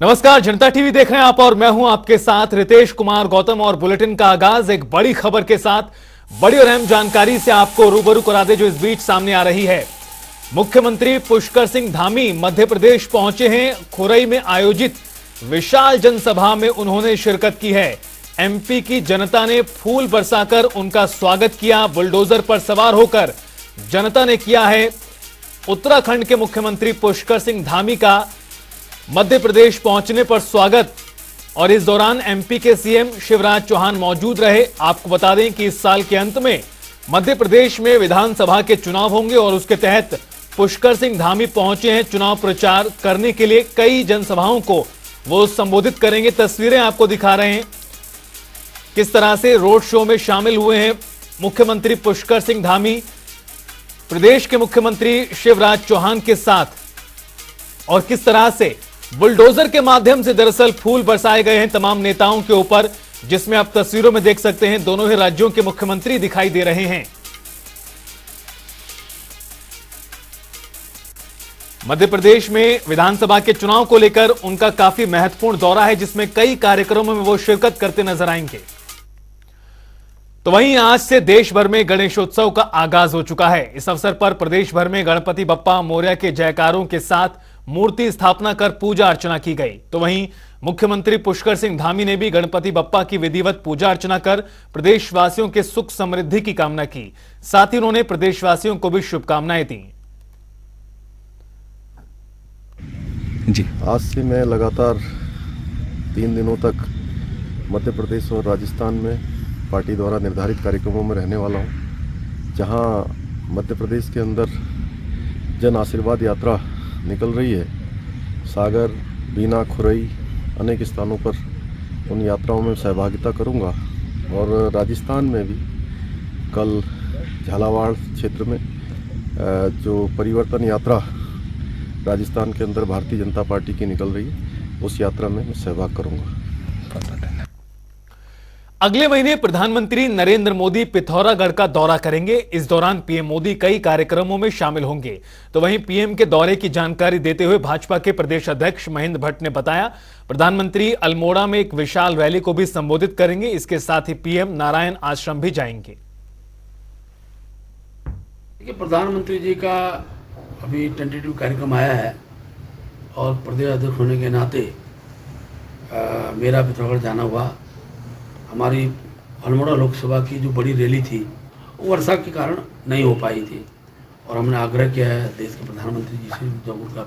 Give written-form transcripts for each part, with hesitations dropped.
नमस्कार, जनता टीवी देख रहे हैं आप और मैं हूं आपके साथ रितेश कुमार गौतम। और बुलेटिन का आगाज एक बड़ी खबर के साथ, बड़ी और अहम जानकारी से आपको रूबरू करा दे जो इस बीच सामने आ रही है। मुख्यमंत्री पुष्कर सिंह धामी मध्य प्रदेश पहुंचे हैं। खुरई में आयोजित विशाल जनसभा में उन्होंने शिरकत की है। एमपी की जनता ने फूल बरसाकर उनका स्वागत किया। बुलडोजर पर सवार होकर जनता ने किया है उत्तराखंड के मुख्यमंत्री पुष्कर सिंह धामी का मध्य प्रदेश पहुंचने पर स्वागत। और इस दौरान एमपी के सीएम शिवराज चौहान मौजूद रहे। आपको बता दें कि इस साल के अंत में मध्य प्रदेश में विधानसभा के चुनाव होंगे और उसके तहत पुष्कर सिंह धामी पहुंचे हैं चुनाव प्रचार करने के लिए। कई जनसभाओं को वो संबोधित करेंगे। तस्वीरें आपको दिखा रहे हैं किस तरह से रोड शो में शामिल हुए हैं मुख्यमंत्री पुष्कर सिंह धामी प्रदेश के मुख्यमंत्री शिवराज चौहान के साथ, और किस तरह से बुलडोजर के माध्यम से दरअसल फूल बरसाए गए हैं तमाम नेताओं के ऊपर, जिसमें आप तस्वीरों में देख सकते हैं दोनों ही राज्यों के मुख्यमंत्री दिखाई दे रहे हैं। मध्य प्रदेश में विधानसभा के चुनाव को लेकर उनका काफी महत्वपूर्ण दौरा है, जिसमें कई कार्यक्रमों में वो शिरकत करते नजर आएंगे। तो वहीं आज से देश भर में गणेशोत्सव का आगाज हो चुका है। इस अवसर पर प्रदेश भर में गणपति बप्पा मोरया के जयकारों के साथ मूर्ति स्थापना कर पूजा अर्चना की गई। तो वहीं मुख्यमंत्री पुष्कर सिंह धामी ने भी गणपति बप्पा की विधिवत पूजा अर्चना कर प्रदेशवासियों के सुख समृद्धि की कामना की। साथ ही उन्होंने प्रदेशवासियों को भी शुभकामनाएं दी। जी, आज से मैं लगातार 3 दिनों तक मध्य प्रदेश और राजस्थान में पार्टी द्वारा निर्धारित कार्यक्रमों में रहने वाला हूं। जहां मध्य प्रदेश के अंदर जन आशीर्वाद यात्रा निकल रही है, सागर, बीना, खुरई अनेक स्थानों पर उन यात्राओं में सहभागिता करूंगा। और राजस्थान में भी कल झालावाड़ क्षेत्र में जो परिवर्तन यात्रा राजस्थान के अंदर भारतीय जनता पार्टी की निकल रही है, उस यात्रा में मैं सहभाग करूंगा। अगले महीने प्रधानमंत्री नरेंद्र मोदी पिथौरागढ़ का दौरा करेंगे। इस दौरान पीएम मोदी कई कार्यक्रमों में शामिल होंगे। तो वहीं पीएम के दौरे की जानकारी देते हुए भाजपा के प्रदेश अध्यक्ष महेंद्र भट्ट ने बताया, प्रधानमंत्री अल्मोड़ा में एक विशाल रैली को भी संबोधित करेंगे। इसके साथ ही पीएम नारायण आश्रम भी जाएंगे। प्रधानमंत्री जी का अभी टेंटेटिव कार्यक्रम आया है और प्रदेश अध्यक्ष होने के नाते मेरा पिथौरागढ़ जाना हुआ। हमारी अल्मोड़ा लोकसभा की जो बड़ी रैली थी वो वर्षा के कारण नहीं हो पाई थी और हमने आग्रह किया है देश के प्रधानमंत्री जी से जब उनका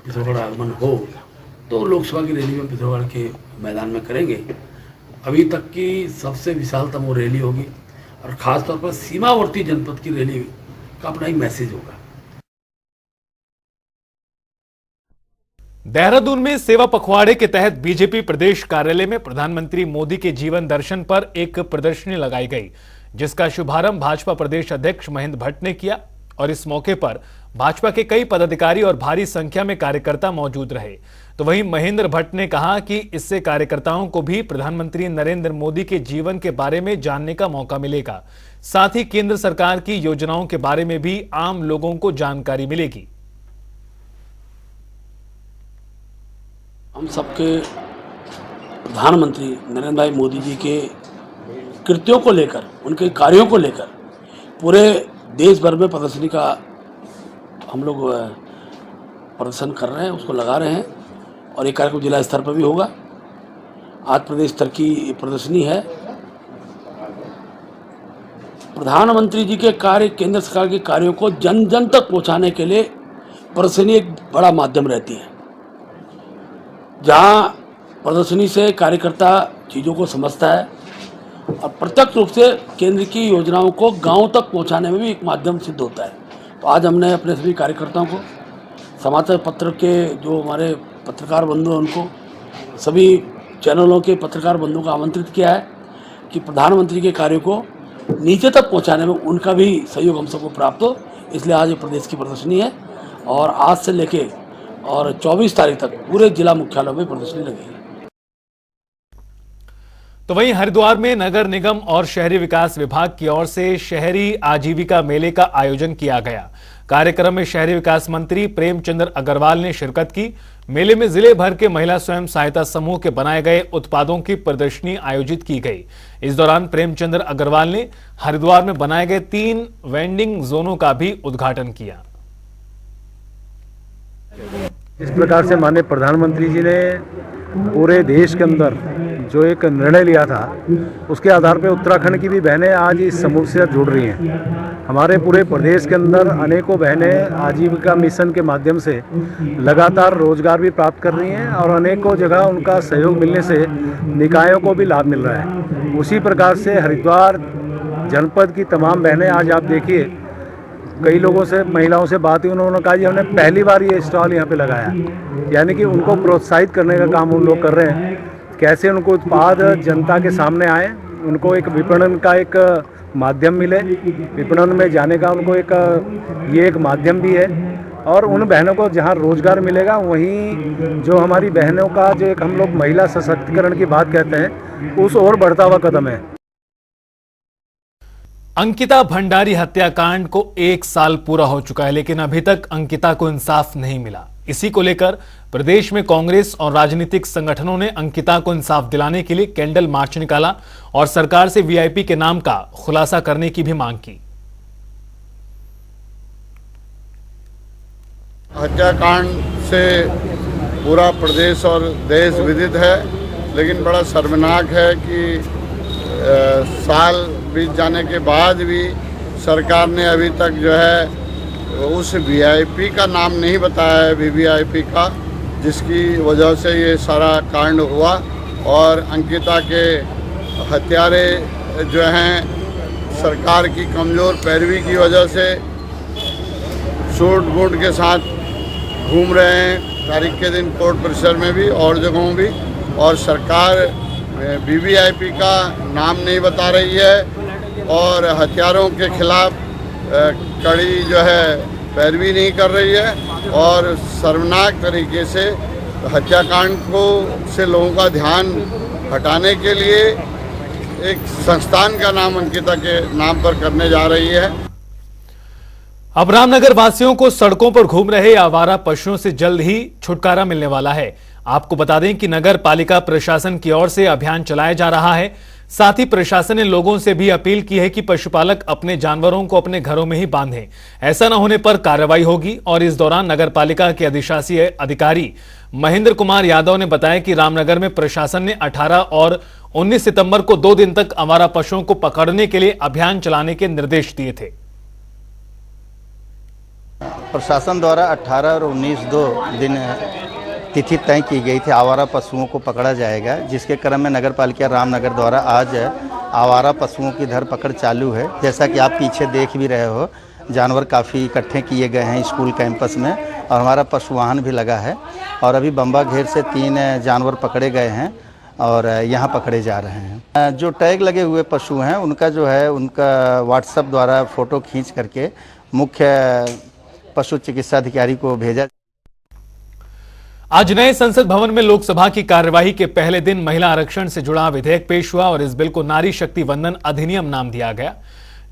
पिथौरागढ़ आगमन हो तो लोकसभा की रैली में पिथौरागढ़ के मैदान में करेंगे। अभी तक की सबसे विशालतम वो रैली होगी और ख़ासतौर पर सीमावर्ती जनपद की रैली का अपना एक मैसेज होगा। देहरादून में सेवा पखवाड़े के तहत बीजेपी प्रदेश कार्यालय में प्रधानमंत्री मोदी के जीवन दर्शन पर एक प्रदर्शनी लगाई गई, जिसका शुभारंभ भाजपा प्रदेश अध्यक्ष महेंद्र भट्ट ने किया। और इस मौके पर भाजपा के कई पदाधिकारी और भारी संख्या में कार्यकर्ता मौजूद रहे। तो वहीं महेंद्र भट्ट ने कहा कि इससे कार्यकर्ताओं को भी प्रधानमंत्री नरेंद्र मोदी के जीवन के बारे में जानने का मौका मिलेगा। साथ ही केंद्र सरकार की योजनाओं के बारे में भी आम लोगों को जानकारी मिलेगी। हम सबके प्रधानमंत्री नरेंद्र भाई मोदी जी के कृत्यों को लेकर, उनके कार्यों को लेकर पूरे देश भर में प्रदर्शनी का हम लोग प्रदर्शन कर रहे हैं, उसको लगा रहे हैं। और एक कार्यक्रम जिला स्तर पर भी होगा। आज प्रदेश स्तर की प्रदर्शनी है। प्रधानमंत्री जी के कार्य, केंद्र सरकार के कार्यों को जन जन तक पहुंचाने के लिए प्रदर्शनी एक बड़ा माध्यम रहती है, जहां प्रदर्शनी से कार्यकर्ता चीज़ों को समझता है और प्रत्यक्ष रूप से केंद्र की योजनाओं को गांव तक पहुंचाने में भी एक माध्यम सिद्ध होता है। तो आज हमने अपने सभी कार्यकर्ताओं को, समाचार पत्र के जो हमारे पत्रकार बंधु हैं उनको, सभी चैनलों के पत्रकार बंधुओं को आमंत्रित किया है कि प्रधानमंत्री के कार्यों को नीचे तक पहुँचाने में उनका भी सहयोग हम सबको प्राप्त हो। इसलिए आज ये प्रदेश की प्रदर्शनी है और आज से लेके और 24 तारीख तक पूरे जिला मुख्यालयों में प्रदर्शनी लगेगी। तो वहीं हरिद्वार में नगर निगम और शहरी विकास विभाग की ओर से शहरी आजीविका मेले का आयोजन किया गया। कार्यक्रम में शहरी विकास मंत्री प्रेमचंद्र अग्रवाल ने शिरकत की। मेले में जिले भर के महिला स्वयं सहायता समूह के बनाए गए उत्पादों की प्रदर्शनी आयोजित की गई। इस दौरान प्रेमचंद्र अग्रवाल ने हरिद्वार में बनाए गए 3 वेंडिंग जोनों का भी उद्घाटन किया। इस प्रकार से माननीय प्रधानमंत्री जी ने पूरे देश के अंदर जो एक निर्णय लिया था, उसके आधार पर उत्तराखंड की भी बहनें आज इस समूह से जुड़ रही हैं। हमारे पूरे प्रदेश के अंदर अनेकों बहनें आजीविका मिशन के माध्यम से लगातार रोजगार भी प्राप्त कर रही हैं और अनेकों जगह उनका सहयोग मिलने से निकायों को भी लाभ मिल रहा है। उसी प्रकार से हरिद्वार जनपद की तमाम बहनें आज आप देखिए, कई लोगों से, महिलाओं से बात हुई, उन्होंने कहा जी हमने पहली बार ये स्टॉल यहाँ पे लगाया, यानी कि उनको प्रोत्साहित करने का काम उन लोग कर रहे हैं। कैसे उनको उत्पाद जनता के सामने आए, उनको एक विपणन का एक माध्यम मिले, विपणन में जाने का उनको ये एक माध्यम भी है। और उन बहनों को जहाँ रोजगार मिलेगा, वहीं जो हमारी बहनों का जो एक हम लोग महिला सशक्तिकरण की बात कहते हैं, उस ओर बढ़ता हुआ कदम है। अंकिता भंडारी हत्याकांड को 1 साल पूरा हो चुका है, लेकिन अभी तक अंकिता को इंसाफ नहीं मिला। इसी को लेकर प्रदेश में कांग्रेस और राजनीतिक संगठनों ने अंकिता को इंसाफ दिलाने के लिए कैंडल मार्च निकाला और सरकार से वीआईपी के नाम का खुलासा करने की भी मांग की। हत्याकांड से पूरा प्रदेश और देश विदित है, लेकिन बड़ा शर्मनाक है कि साल बीत जाने के बाद भी सरकार ने अभी तक जो है उस वीआईपी का नाम नहीं बताया है, वीवीआईपी का, जिसकी वजह से ये सारा कांड हुआ। और अंकिता के हत्यारे जो हैं सरकार की कमज़ोर पैरवी की वजह से सूट बूट के साथ घूम रहे हैं, तारीख के दिन कोर्ट परिसर में भी और जगहों भी, और सरकार वीवीआईपी का नाम नहीं बता रही है और हथियारों के खिलाफ कड़ी जो है पैरवी नहीं कर रही है। और शर्मनाक तरीके से हत्याकांड को से लोगों का ध्यान हटाने के लिए एक संस्थान का नाम अंकिता के नाम पर करने जा रही है। अब रामनगर वासियों को सड़कों पर घूम रहे आवारा पशुओं से जल्द ही छुटकारा मिलने वाला है। आपको बता दें कि नगर पालिका प्रशासन की ओर से अभियान चलाया जा रहा है। साथ ही प्रशासन ने लोगों से भी अपील की है कि पशुपालक अपने जानवरों को अपने घरों में ही बांधें। ऐसा न होने पर कार्रवाई होगी। और इस दौरान नगर पालिका के अधिशासी अधिकारी महेंद्र कुमार यादव ने बताया कि रामनगर में प्रशासन ने 18 और 19 सितंबर को 2 दिन तक आवारा पशुओं को पकड़ने के लिए अभियान चलाने के निर्देश दिए थे। प्रशासन द्वारा 18 और 19 2 दिन तिथि तय की गई थी, आवारा पशुओं को पकड़ा जाएगा, जिसके क्रम में नगर पालिका रामनगर द्वारा आज आवारा पशुओं की धरपकड़ चालू है। जैसा कि आप पीछे देख भी रहे हो, जानवर काफ़ी इकट्ठे किए गए हैं स्कूल कैंपस में और हमारा पशु वाहन भी लगा है। और अभी बम्बा घेर से 3 जानवर पकड़े गए हैं और यहाँ पकड़े जा रहे हैं। जो टैग लगे हुए पशु हैं उनका जो है उनका व्हाट्सएप द्वारा फ़ोटो खींच करके मुख्य पशु चिकित्सा अधिकारी को भेजा। आज नए संसद भवन में लोकसभा की कार्यवाही के पहले दिन महिला आरक्षण से जुड़ा विधेयक पेश हुआ और इस बिल को नारी शक्ति वंदन अधिनियम नाम दिया गया,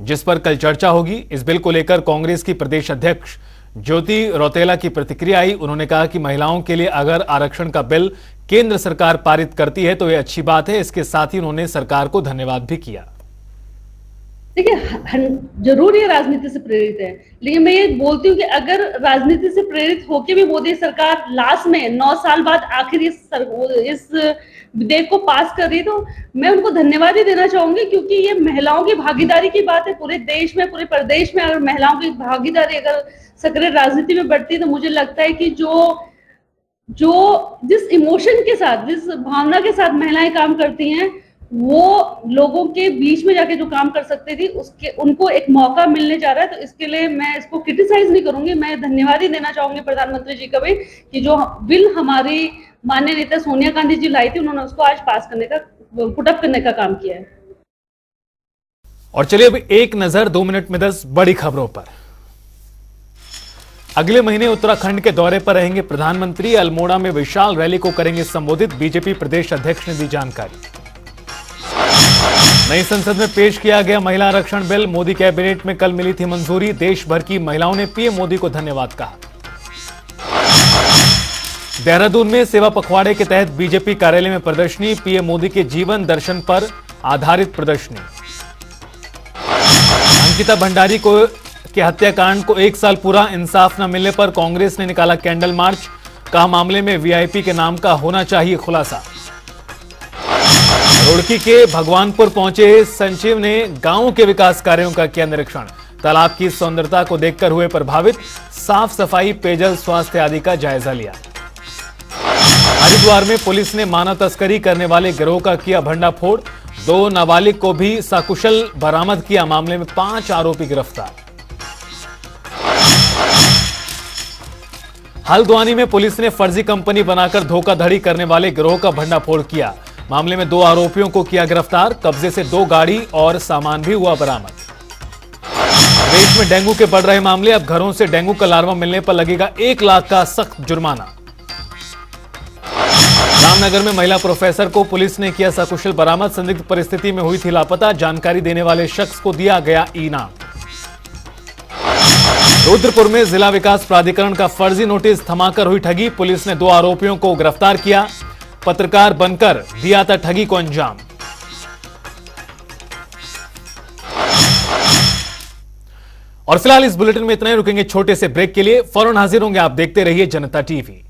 जिस पर कल चर्चा होगी। इस बिल को लेकर कांग्रेस की प्रदेश अध्यक्ष ज्योति रौतेला की प्रतिक्रिया आई। उन्होंने कहा कि महिलाओं के लिए अगर आरक्षण का बिल केंद्र सरकार पारित करती है तो यह अच्छी बात है। इसके साथ ही उन्होंने सरकार को धन्यवाद भी किया। देखिए, जरूर ये राजनीति से प्रेरित है, लेकिन मैं ये बोलती हूँ कि अगर राजनीति से प्रेरित होकर भी मोदी सरकार लास्ट में 9 साल बाद आखिर इस विधेयक को पास कर रही है, तो मैं उनको धन्यवाद ही देना चाहूंगी, क्योंकि ये महिलाओं की भागीदारी की बात है। पूरे देश में, पूरे प्रदेश में अगर महिलाओं की भागीदारी अगर सक्रिय राजनीति में बढ़ती है, तो मुझे लगता है कि जिस इमोशन के साथ, जिस भावना के साथ महिलाएं काम करती हैं, वो लोगों के बीच में जाके जो काम कर सकती थी, उनको एक मौका मिलने जा रहा है। तो इसके लिए मैं इसको क्रिटिसाइज नहीं करूंगी, मैं धन्यवाद ही देना चाहूंगी प्रधानमंत्री जी का भी, कि जो बिल हमारी माननीय नेता सोनिया गांधी जी लाई थी, उन्होंने उसको आज पास करने का, पुट अप करने का काम किया है। और चलिए अब एक नजर 2 मिनट में 10 बड़ी खबरों पर। अगले महीने उत्तराखंड के दौरे पर रहेंगे प्रधानमंत्री। अल्मोड़ा में विशाल रैली को करेंगे संबोधित। बीजेपी प्रदेश अध्यक्ष ने दी जानकारी। नई संसद में पेश किया गया महिला आरक्षण बिल। मोदी कैबिनेट में कल मिली थी मंजूरी। देश भर की महिलाओं ने पीएम मोदी को धन्यवाद कहा। देहरादून में सेवा पखवाड़े के तहत बीजेपी कार्यालय में प्रदर्शनी, पीएम मोदी के जीवन दर्शन पर आधारित प्रदर्शनी। अंकिता भंडारी के हत्याकांड को 1 साल पूरा, इंसाफ न मिलने पर कांग्रेस ने निकाला कैंडल मार्च, कहा मामले में वीआईपी के नाम का होना चाहिए खुलासा। रुड़की के भगवानपुर पहुंचे संचिव ने गांव के विकास कार्यों का किया निरीक्षण, तालाब की सौंदर्यता को देखकर हुए प्रभावित, साफ सफाई, पेयजल, स्वास्थ्य आदि का जायजा लिया। हरिद्वार में पुलिस ने मानव तस्करी करने वाले गिरोह का किया भंडाफोड़, 2 नाबालिग को भी सकुशल बरामद किया, मामले में 5 आरोपी गिरफ्तार। हल्द्वानी में पुलिस ने फर्जी कंपनी बनाकर धोखाधड़ी करने वाले गिरोह का भंडाफोड़ किया, मामले में 2 आरोपियों को किया गिरफ्तार, कब्जे से 2 गाड़ी और सामान भी हुआ बरामद। देश में डेंगू के बढ़ रहे मामले, अब घरों से डेंगू का लार्वा मिलने पर लगेगा 1 लाख का सख्त जुर्माना। रामनगर में महिला प्रोफेसर को पुलिस ने किया सकुशल बरामद, संदिग्ध परिस्थिति में हुई थी लापता, जानकारी देने वाले शख्स को दिया गया इनाम। रुद्रपुर में जिला विकास प्राधिकरण का फर्जी नोटिस थमाकर हुई ठगी, पुलिस ने 2 आरोपियों को गिरफ्तार किया, पत्रकार बनकर दिया था ठगी को अंजाम। और फिलहाल इस बुलेटिन में इतना ही, रुकेंगे छोटे से ब्रेक के लिए, फौरन हाजिर होंगे, आप देखते रहिए जनता टीवी।